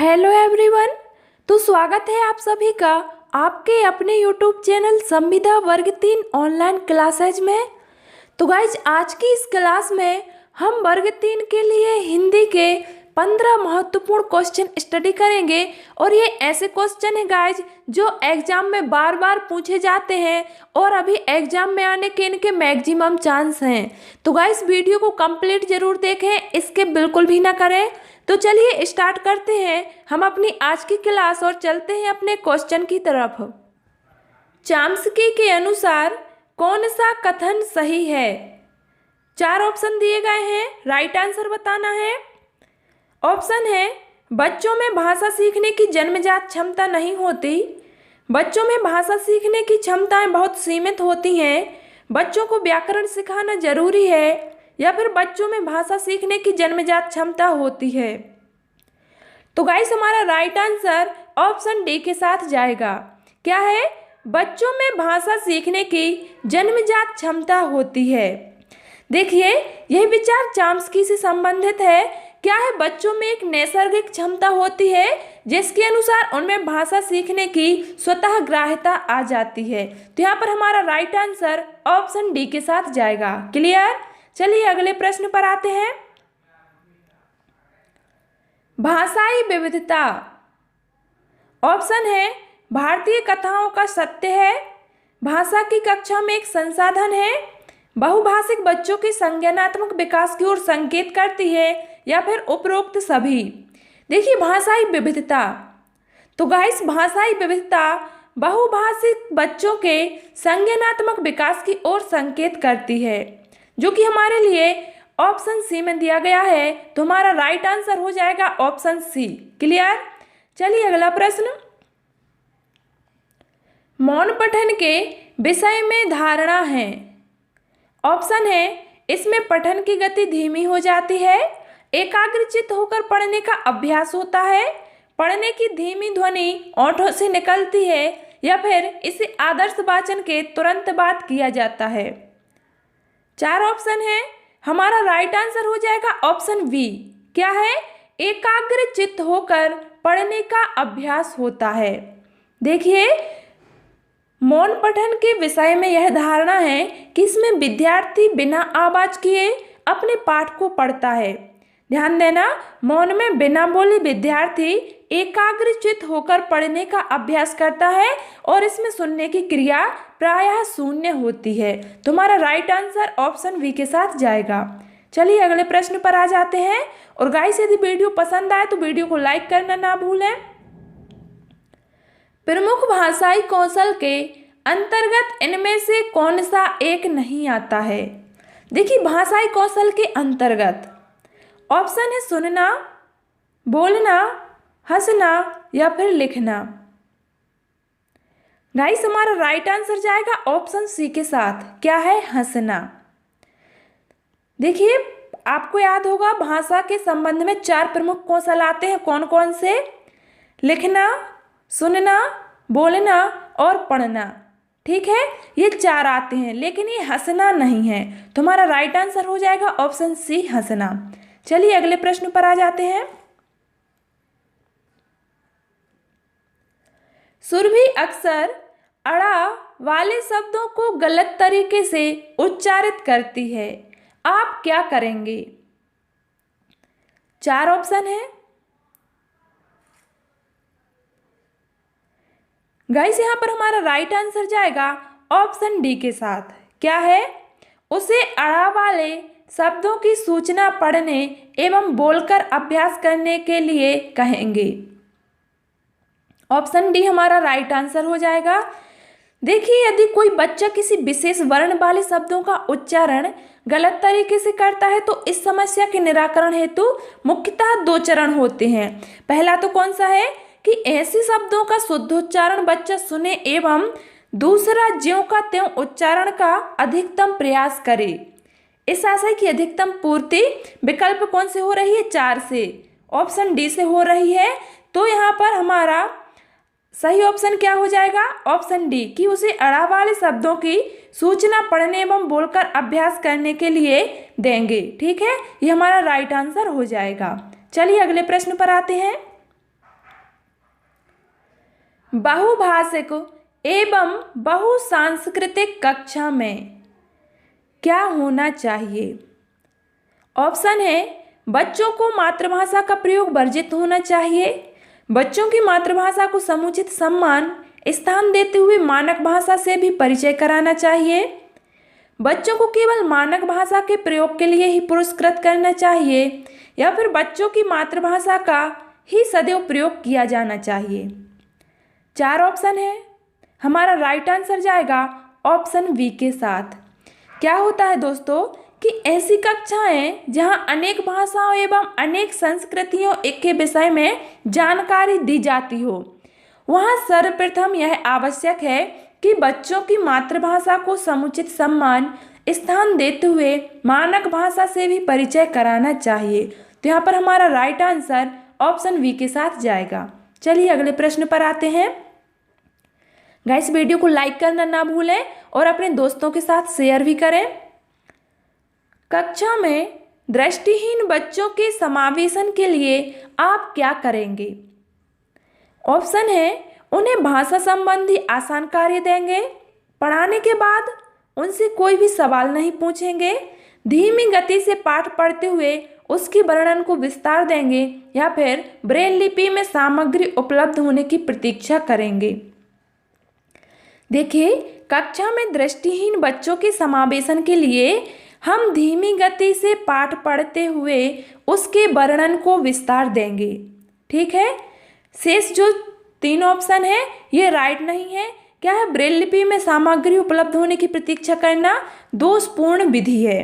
Hello everyone. तो स्वागत है आप सभी का आपके अपने यूट्यूब चैनल संविदा वर्ग 3 ऑनलाइन क्लासेज में। तो गाइज आज की इस क्लास में हम वर्ग 3 के लिए हिंदी के 15 महत्वपूर्ण क्वेश्चन स्टडी करेंगे। और ये ऐसे क्वेश्चन है गाइज जो एग्जाम में बार बार पूछे जाते हैं और अभी एग्जाम में आने के इनके मैक्सिमम चांस हैं। तो गाइज वीडियो को कंप्लीट जरूर देखें, इसके बिल्कुल भी ना करें। तो चलिए स्टार्ट करते हैं हम अपनी आज की क्लास और चलते हैं अपने क्वेश्चन की तरफ। चॉम्स्की के अनुसार कौन सा कथन सही है? 4 ऑप्शन दिए गए हैं, राइट आंसर बताना है। ऑप्शन है बच्चों में भाषा सीखने की जन्मजात क्षमता नहीं होती, बच्चों में भाषा सीखने की क्षमताएं बहुत सीमित होती हैं, बच्चों को व्याकरण सिखाना जरूरी है, या फिर बच्चों में भाषा सीखने की जन्मजात क्षमता होती है। तो गाइस हमारा राइट आंसर ऑप्शन डी के साथ जाएगा। क्या है? बच्चों में भाषा सीखने की जन्मजात क्षमता होती है। देखिए यह विचार चॉम्स्की से संबंधित है। क्या है? बच्चों में एक नैसर्गिक क्षमता होती है जिसके अनुसार उनमें भाषा सीखने की स्वतः ग्राह्यता आ जाती है। तो यहाँ पर हमारा राइट आंसर ऑप्शन डी के साथ जाएगा। क्लियर? चलिए अगले प्रश्न पर आते हैं। भाषाई विविधता। ऑप्शन है भारतीय कथाओं का सत्य है, भाषा की कक्षा में एक संसाधन है, बहुभाषिक बच्चों के संज्ञानात्मक विकास की ओर संकेत करती है, या फिर उपरोक्त सभी। देखिए भाषाई विविधता, तो गाइस भाषाई विविधता बहुभाषिक बच्चों के संज्ञानात्मक विकास की ओर संकेत करती है, जो कि हमारे लिए ऑप्शन सी में दिया गया है। तो हमारा राइट आंसर हो जाएगा ऑप्शन सी। क्लियर? चलिए अगला प्रश्न। मौन पठन के विषय में धारणा है। ऑप्शन है इसमें पठन की गति धीमी हो जाती है, एकाग्रचित्त होकर पढ़ने का अभ्यास होता है, पढ़ने की धीमी ध्वनि ओंठों से निकलती है, या फिर इसे आदर्श वाचन के तुरंत बाद किया जाता है। 4 ऑप्शन है, हमारा राइट आंसर हो जाएगा ऑप्शन बी। क्या है? एकाग्रचित्त होकर पढ़ने का अभ्यास होता है। देखिए मौन पठन के विषय में यह धारणा है कि इसमें विद्यार्थी बिना आवाज किए अपने पाठ को पढ़ता है। ध्यान देना, मौन में बिना बोले विद्यार्थी एकाग्रचित्त होकर पढ़ने का अभ्यास करता है और इसमें सुनने की क्रिया प्रायः शून्य होती है। तो हमारा राइट आंसर ऑप्शन बी के साथ जाएगा। चलिए अगले प्रश्न पर आ जाते हैं। और गाइस यदि वीडियो पसंद आए तो वीडियो को लाइक करना ना भूलें। प्रमुख भाषाई कौशल के अंतर्गत इनमें से कौन सा एक नहीं आता है? देखिए भाषाई कौशल के अंतर्गत ऑप्शन है सुनना, बोलना, हंसना, या फिर लिखना। गाइस हमारा राइट आंसर जाएगा ऑप्शन सी के साथ। क्या है? हंसना। देखिए आपको याद होगा भाषा के संबंध में 4 प्रमुख कौशल आते हैं। कौन कौन से? लिखना, सुनना, बोलना और पढ़ना। ठीक है, ये 4 आते हैं, लेकिन ये हंसना नहीं है। तो हमारा राइट आंसर हो जाएगा ऑप्शन सी, हंसना। चलिए अगले प्रश्न पर आ जाते हैं। सुरभि अक्सर अड़ा वाले शब्दों को गलत तरीके से उच्चारित करती है, आप क्या करेंगे? 4 ऑप्शन है। गाइस यहाँ पर हमारा राइट आंसर जाएगा ऑप्शन डी के साथ। क्या है? उसे अड़ा वाले शब्दों की सूचना पढ़ने एवं बोलकर अभ्यास करने के लिए कहेंगे। ऑप्शन डी हमारा राइट आंसर हो जाएगा। देखिए यदि कोई बच्चा किसी विशेष वर्ण वाले शब्दों का उच्चारण गलत तरीके से करता है तो इस समस्या के निराकरण हेतु मुख्यतः 2 चरण होते हैं। पहला तो कौन सा है कि ऐसे शब्दों का शुद्धोच्चारण बच्चा सुने, एवं दूसरा ज्यों का त्यों उच्चारण का अधिकतम प्रयास करे। इस आशय की अधिकतम पूर्ति विकल्प कौन से हो रही है? 4 से। ऑप्शन डी से हो रही है। तो यहाँ पर हमारा सही ऑप्शन क्या हो जाएगा? ऑप्शन डी, कि उसे अड़ा वाले शब्दों की सूचना पढ़ने एवं बोलकर अभ्यास करने के लिए देंगे। ठीक है, ये हमारा राइट आंसर हो जाएगा। चलिए अगले प्रश्न पर आते हैं। बहुभाषिक एवं बहुसांस्कृतिक कक्षा में क्या होना चाहिए? ऑप्शन है बच्चों को मातृभाषा का प्रयोग वर्जित होना चाहिए, बच्चों की मातृभाषा को समुचित सम्मान स्थान देते हुए मानक भाषा से भी परिचय कराना चाहिए, बच्चों को केवल मानक भाषा के प्रयोग के लिए ही पुरस्कृत करना चाहिए, या फिर बच्चों की मातृभाषा का ही सदैव प्रयोग किया जाना चाहिए। 4 ऑप्शन है, हमारा राइट आंसर जाएगा ऑप्शन बी के साथ। क्या होता है दोस्तों कि ऐसी कक्षाएं जहां अनेक भाषाओं एवं अनेक संस्कृतियों के विषय में जानकारी दी जाती हो, वहां सर्वप्रथम यह आवश्यक है कि बच्चों की मातृभाषा को समुचित सम्मान स्थान देते हुए मानक भाषा से भी परिचय कराना चाहिए। तो यहाँ पर हमारा राइट आंसर ऑप्शन बी के साथ जाएगा। चलिए अगले प्रश्न पर आते हैं। गाइस वीडियो को लाइक करना ना भूलें और अपने दोस्तों के साथ शेयर भी करें। कक्षा में दृष्टिहीन बच्चों के समावेशन के लिए आप क्या करेंगे? ऑप्शन है उन्हें भाषा संबंधी आसान कार्य देंगे, पढ़ाने के बाद उनसे कोई भी सवाल नहीं पूछेंगे, धीमी गति से पाठ पढ़ते हुए उसकी वर्णन को विस्तार देंगे, या फिर ब्रेल लिपि में सामग्री उपलब्ध होने की प्रतीक्षा करेंगे। देखिए, कक्षा में दृष्टिहीन बच्चों के समावेशन के लिए हम धीमी गति से पाठ पढ़ते हुए उसके वर्णन को विस्तार देंगे। ठीक है, शेष जो 3 ऑप्शन है ये राइट नहीं है। क्या है? ब्रेल लिपि में सामग्री उपलब्ध होने की प्रतीक्षा करना दोषपूर्ण विधि है,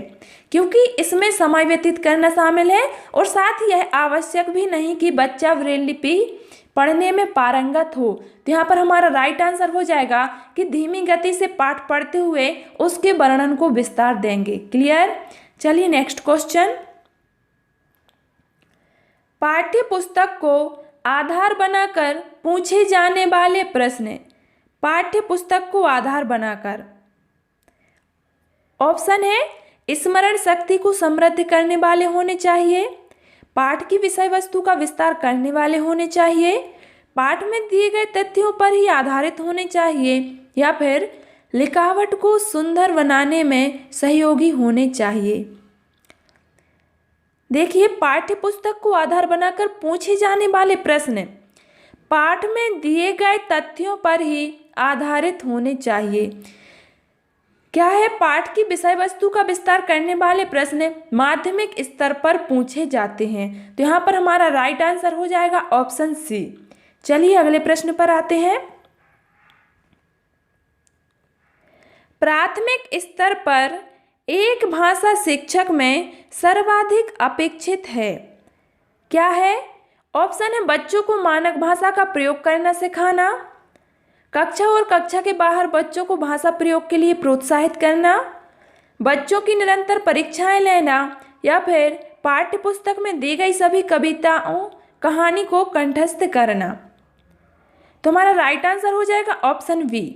क्योंकि इसमें समय व्यतीत करना शामिल है और साथ ही यह आवश्यक भी नहीं कि बच्चा ब्रेल लिपि पढ़ने में पारंगत हो। तो यहाँ पर हमारा राइट आंसर हो जाएगा कि धीमी गति से पाठ पढ़ते हुए उसके वर्णन को विस्तार देंगे। क्लियर? चलिए नेक्स्ट क्वेश्चन। पाठ्य पुस्तक को आधार बनाकर पूछे जाने वाले प्रश्न। पाठ्य पुस्तक को आधार बनाकर, ऑप्शन है स्मरण शक्ति को समृद्ध करने वाले होने चाहिए, पाठ की विषय वस्तु का विस्तार करने वाले होने चाहिए, पाठ में दिए गए तथ्यों पर ही आधारित होने चाहिए, या फिर लिखावट को सुंदर बनाने में सहयोगी होने चाहिए। देखिए, पाठ्य पुस्तक को आधार बनाकर पूछे जाने वाले प्रश्न पाठ में दिए गए तथ्यों पर ही आधारित होने चाहिए। क्या है? पाठ की विषय वस्तु का विस्तार करने वाले प्रश्न माध्यमिक स्तर पर पूछे जाते हैं। तो यहाँ पर हमारा राइट आंसर हो जाएगा ऑप्शन सी। चलिए अगले प्रश्न पर आते हैं। प्राथमिक स्तर पर एक भाषा शिक्षक में सर्वाधिक अपेक्षित है। क्या है? ऑप्शन है बच्चों को मानक भाषा का प्रयोग करना सिखाना, कक्षा और कक्षा के बाहर बच्चों को भाषा प्रयोग के लिए प्रोत्साहित करना, बच्चों की निरंतर परीक्षाएं लेना, या फिर पाठ्य पुस्तक में दी गई सभी कविताओं कहानी को कंठस्थ करना। तो हमारा राइट आंसर हो जाएगा ऑप्शन बी।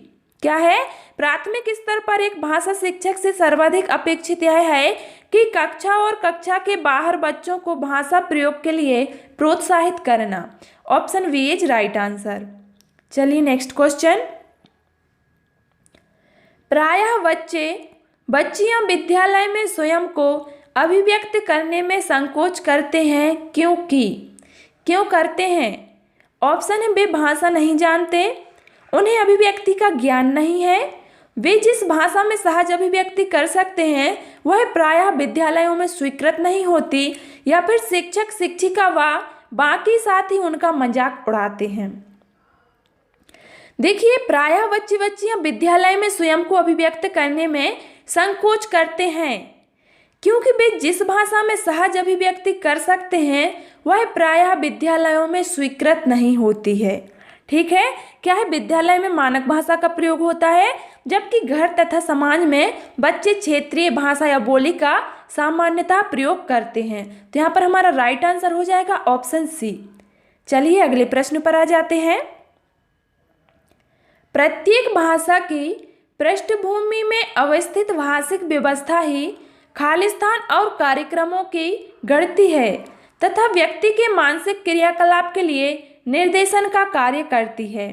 क्या है? प्राथमिक स्तर पर एक भाषा शिक्षक से सर्वाधिक अपेक्षित यह है कि कक्षा और कक्षा के बाहर बच्चों को भाषा प्रयोग के लिए प्रोत्साहित करना। Option B is right answer. चलिए नेक्स्ट क्वेश्चन। प्रायः बच्चियां विद्यालय में स्वयं को अभिव्यक्त करने में संकोच करते हैं, क्यों करते हैं? ऑप्शन है वे भाषा नहीं जानते, उन्हें अभिव्यक्ति का ज्ञान नहीं है, वे जिस भाषा में सहज अभिव्यक्ति कर सकते हैं वह प्रायः विद्यालयों में स्वीकृत नहीं होती, या फिर शिक्षक शिक्षिका व बाकी साथी उनका मजाक उड़ाते हैं। देखिए, प्रायः बच्चियां विद्यालय में स्वयं को अभिव्यक्त करने में संकोच करते हैं, क्योंकि वे जिस भाषा में सहज अभिव्यक्ति कर सकते हैं वह प्रायः विद्यालयों में स्वीकृत नहीं होती है। ठीक है? क्या है? विद्यालय में मानक भाषा का प्रयोग होता है, जबकि घर तथा समाज में बच्चे क्षेत्रीय भाषा या बोली का सामान्यतः प्रयोग करते हैं। तो यहाँ पर हमारा राइट आंसर हो जाएगा ऑप्शन सी। चलिए अगले प्रश्न पर आ जाते हैं। प्रत्येक भाषा की पृष्ठभूमि में अवस्थित भाषिक व्यवस्था ही खालिस्तान और कार्यक्रमों की गढ़ती है तथा व्यक्ति के मानसिक क्रियाकलाप के लिए निर्देशन का कार्य करती है।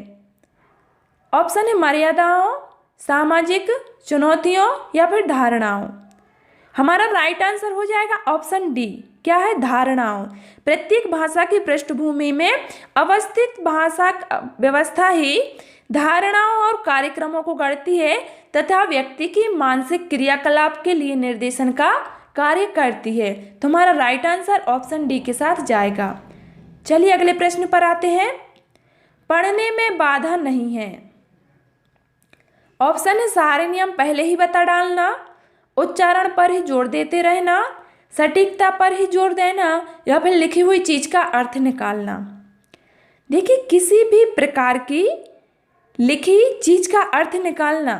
ऑप्शन है मर्यादाओं, सामाजिक चुनौतियों या फिर धारणाओं। हमारा राइट आंसर हो जाएगा ऑप्शन डी, क्या है, धारणाओं। प्रत्येक भाषा की पृष्ठभूमि में अवस्थित भाषा व्यवस्था ही धारणाओं और कार्यक्रमों को गढ़ती है तथा व्यक्ति की मानसिक क्रियाकलाप के लिए निर्देशन का कार्य करती है। तो हमारा राइट आंसर ऑप्शन डी के साथ जाएगा। चलिए अगले प्रश्न पर आते हैं। पढ़ने में बाधा नहीं है। ऑप्शन है सारे नियम पहले ही बता डालना, उच्चारण पर ही जोर देते रहना, सटीकता पर ही जोर देना या फिर लिखी हुई चीज का अर्थ निकालना। देखिए, किसी भी प्रकार की लिखी चीज का अर्थ निकालना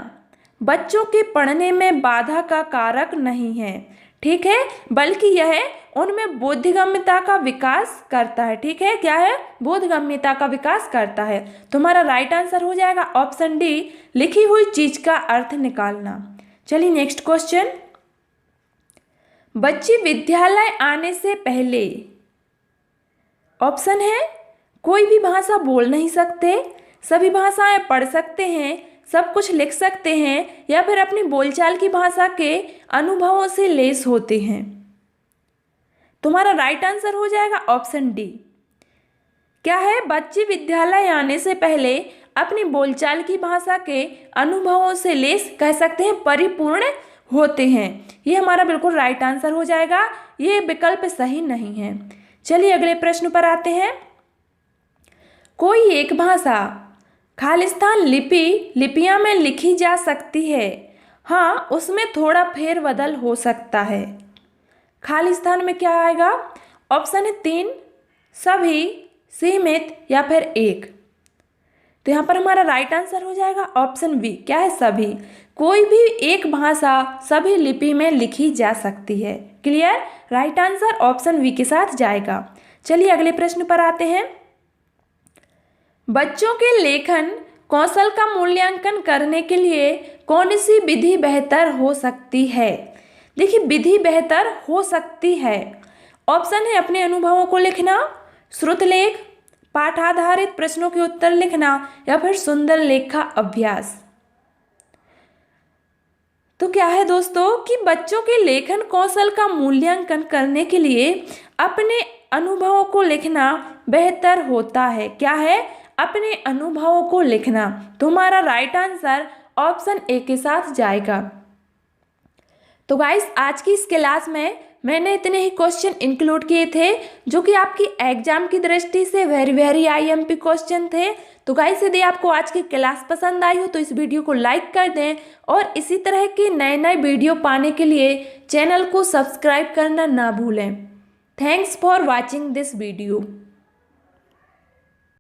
बच्चों के पढ़ने में बाधा का कारक नहीं है, ठीक है, बल्कि यह उनमें बोधगम्यता का विकास करता है। ठीक है, क्या है, बोधगम्यता का विकास करता है। तुम्हारा राइट आंसर हो जाएगा ऑप्शन डी, लिखी हुई चीज का अर्थ निकालना। चलिए नेक्स्ट क्वेश्चन। बच्चे विद्यालय आने से पहले, ऑप्शन है कोई भी भाषा बोल नहीं सकते, सभी भाषाएं पढ़ सकते हैं, सब कुछ लिख सकते हैं या फिर अपनी बोलचाल की भाषा के अनुभवों से लैस होते हैं। तुम्हारा राइट आंसर हो जाएगा ऑप्शन डी, क्या है, बच्चे विद्यालय आने से पहले अपनी बोलचाल की भाषा के अनुभवों से लैस, कह सकते हैं परिपूर्ण होते हैं। ये हमारा बिल्कुल राइट आंसर हो जाएगा, ये विकल्प सही नहीं है। चलिए अगले प्रश्न पर आते हैं। कोई एक भाषा खालिस्तान लिपियां में लिखी जा सकती है, हाँ उसमें थोड़ा फेरबदल हो सकता है। खालिस्तान में क्या आएगा? ऑप्शन है 3, सभी, सीमित या फिर एक। तो यहाँ पर हमारा राइट आंसर हो जाएगा ऑप्शन बी, क्या है, सभी। कोई भी एक भाषा सभी लिपि में लिखी जा सकती है। Clear, right answer option B के साथ जाएगा। चलिए अगले प्रश्न पर आते हैं। बच्चों के लेखन कौशल का मूल्यांकन करने के लिए कौन सी विधि बेहतर हो सकती है? देखिए, विधि बेहतर हो सकती है, ऑप्शन है अपने अनुभवों को लिखना, श्रुत लेख, पाठ आधारित प्रश्नों के उत्तर लिखना या फिर सुंदर लेख का अभ्यास। तो क्या है दोस्तों कि बच्चों के लेखन कौशल का मूल्यांकन करने के लिए अपने अनुभवों को लिखना बेहतर होता है। क्या है? अपने अनुभवों को लिखना। तो हमारा राइट आंसर ऑप्शन ए के साथ जाएगा। तो गाइस, आज की इस क्लास में मैंने इतने ही क्वेश्चन इंक्लूड किए थे जो कि आपकी एग्जाम की दृष्टि से वेरी आईएमपी क्वेश्चन थे। तो गाइस, यदि आपको आज की क्लास पसंद आई हो तो इस वीडियो को लाइक कर दें और इसी तरह के नए वीडियो पाने के लिए चैनल को सब्सक्राइब करना ना भूलें। Thanks for watching this video.